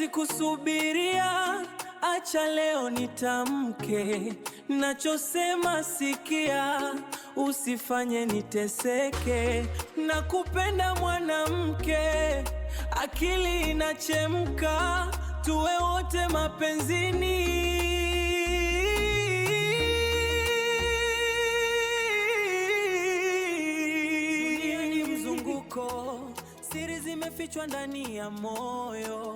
kusubiria, acha leo nitamke. Nachosema sikia, usifanye niteseke. Nakupenda mwanamke, akili inachemka, tuwe wote mapenzini. Dunia ni mzunguko, siri zimefichwa ndani ya moyo.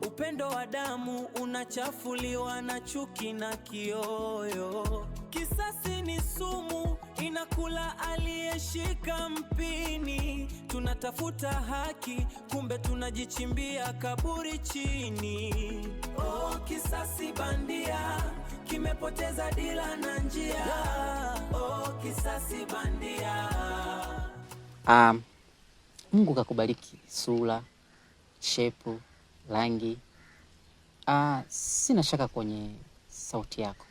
Upendo wa damu unachafuliwa na chuki na kioyo. Kisasi ni sumu, inakula aliyeshika mpini. Tunatafuta haki, kumbe tunajichimbia kaburi chini. Oh, kisasi bandia kimepoteza dira na njia. Oh, kisasi bandia. Mungu kakubariki sura, shepu, rangi. Sina shaka kwenye sauti yako.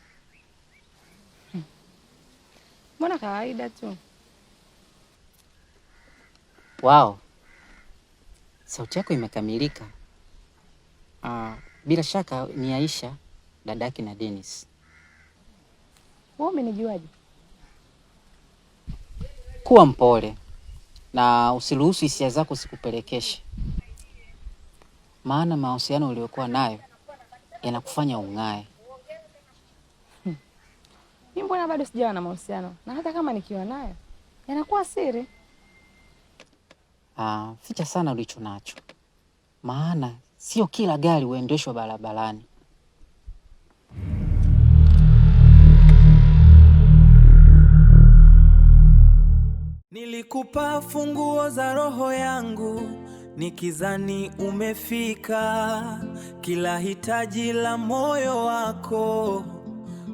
Mbona kawaida tu? Wow. Sauti yako imekamilika. Bila shaka ni Aisha, dadaki na Dennis. Wewe umenijuaje? Kuwa mpole na usiruhusu hisia zako sikupelekeshe. Maana mahusiano uliyokuwa nayo yanakufanya ung'ae. Mimi mbona bado sijawa na mahusiano? Na hata kama nikiwa nayo yanakuwa siri. Ficha sana ulicho nacho. Maana sio kila gari huendeshwa barabarani. Nilikupa funguo za roho yangu, nikizani umefika. Kila hitaji la moyo wako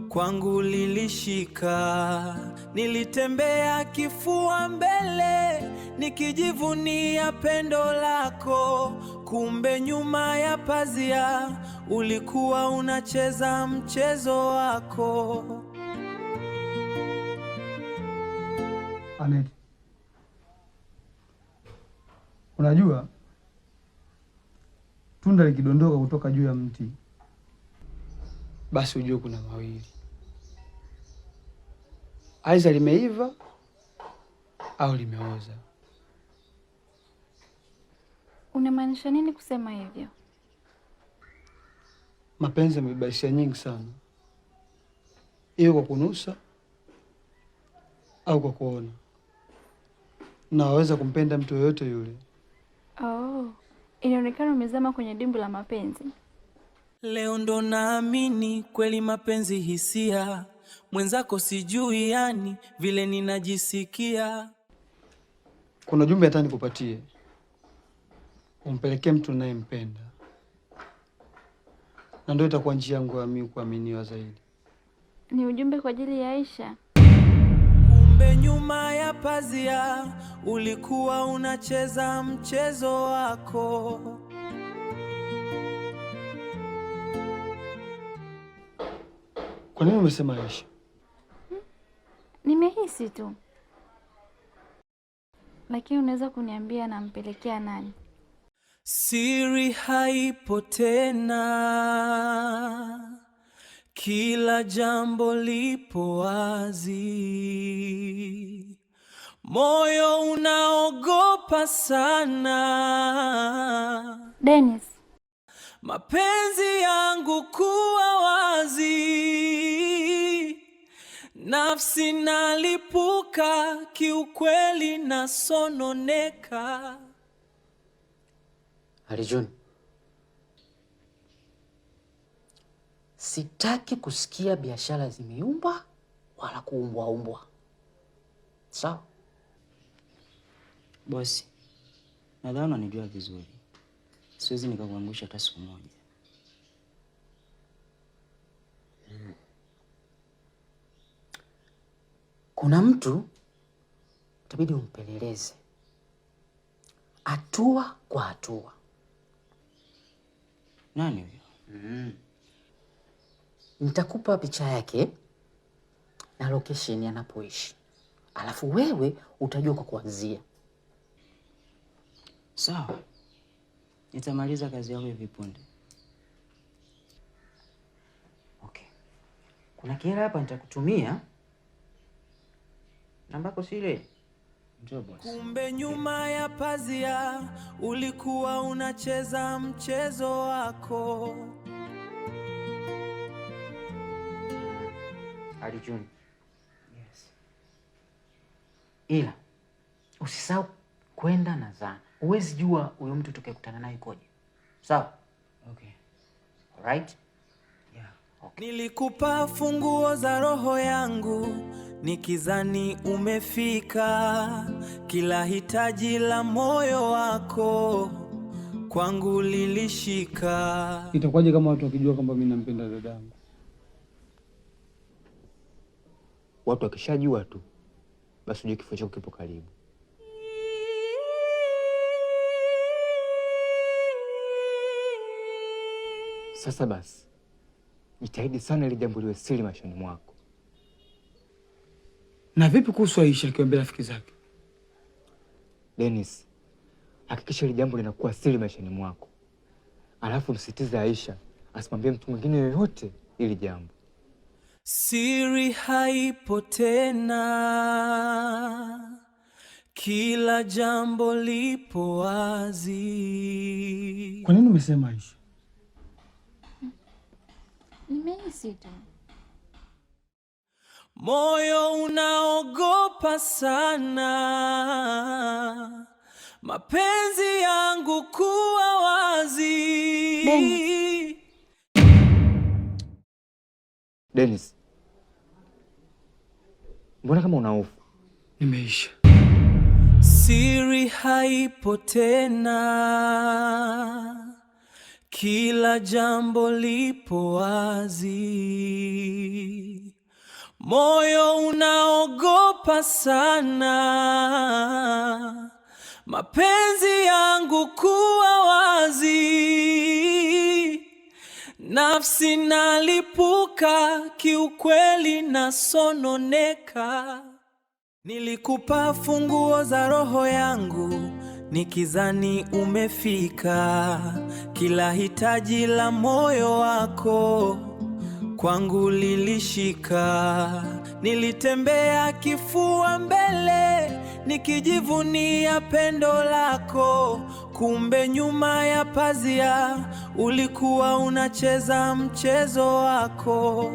kwangu lilishika. Nilitembea kifua mbele, nikijivunia pendo lako. Kumbe nyuma ya pazia ulikuwa unacheza mchezo wako. Anet, unajua tunda likidondoka kutoka juu ya mti, basi ujue kuna mawili, aidha limeiva au limeoza. Unamaanisha nini kusema hivyo? Mapenzi yamebadilisha nyingi sana, iwe kwa kunusa au kwa kuona, na waweza kumpenda mtu yoyote yule. Oh, inaonekana umezama kwenye dimbwi la mapenzi. Leo ndo naamini kweli mapenzi hisia. Mwenzako sijui yani vile ninajisikia. Kuna jumbe hata nikupatie, umpelekee mtu unayempenda, na ndio itakuwa njia yangu ya mimi kuaminiwa zaidi. Ni ujumbe kwa ajili ya Aisha? Kumbe nyuma ya pazia ulikuwa unacheza mchezo wako. Kwa nini umesema Aisha? Nimehisi tu. Lakini unaweza kuniambia nampelekea nani? Siri haipo tena, kila jambo lipo wazi. Moyo unaogopa sana, Dennis, mapenzi yangu kuwa wazi. Nafsi nalipuka, kiukweli nasononeka. Alijuni, sitaki kusikia biashara zimeyumba wala kuumbwa. Sawa? Bosi, nadhani unanijua vizuri. Siwezi nikakuangusha hata siku moja. Kuna mtu itabidi umpeleleze hatua kwa hatua. Nani huyo? Nitakupa picha yake na location anapoishi. Alafu wewe utajua kwa kuanzia. Sawa. Nitamaliza kazi yako hivi punde. Kuna kila hapa nitakutumia. Namba yako si ile? Njoo boss. Kumbe nyuma ya pazia ulikuwa unacheza mchezo wako. Ali June. Yes. Ila usisahau kwenda na Zana. Huwezi jua huyo mtu tukikutana naye koje. Sawa? Okay. Alright? Yeah. Okay. Nilikupa funguo za roho yangu nikizani umefika, kila hitaji la moyo wako kwangu lilishika. Itakuwaje kama watu wakijua kwamba mimi nampenda dadangu? Watu wakishajua tu basi ujue kifo chako kipo karibu. Sasa basi, jitahidi sana ili jambo liwe siri maishani mwako. Na vipi kuhusu Aisha akiwaambia rafiki zake? Dennis, hakikisha ili jambo linakuwa siri maishani mwako. Alafu msitize Aisha asimwambie mtu mwingine yoyote ili jambo. Siri haipo tena, kila jambo lipo wazi. Kwa nini umesema Aisha? Nimehisi tu. Moyo unaogopa sana mapenzi yangu kuwa wazi. Dennis, mbona kama unahofu? Nimeisha. Siri haipo tena, kila jambo lipo wazi. Moyo unaogopa sana mapenzi yangu kuwa wazi. Nafsi nalipuka, kiukweli nasononeka. Nilikupa funguo za roho yangu nikizani umefika, kila hitaji la moyo wako kwangu lilishika. Nilitembea kifua mbele nikijivunia pendo lako, kumbe nyuma ya pazia ulikuwa unacheza mchezo wako.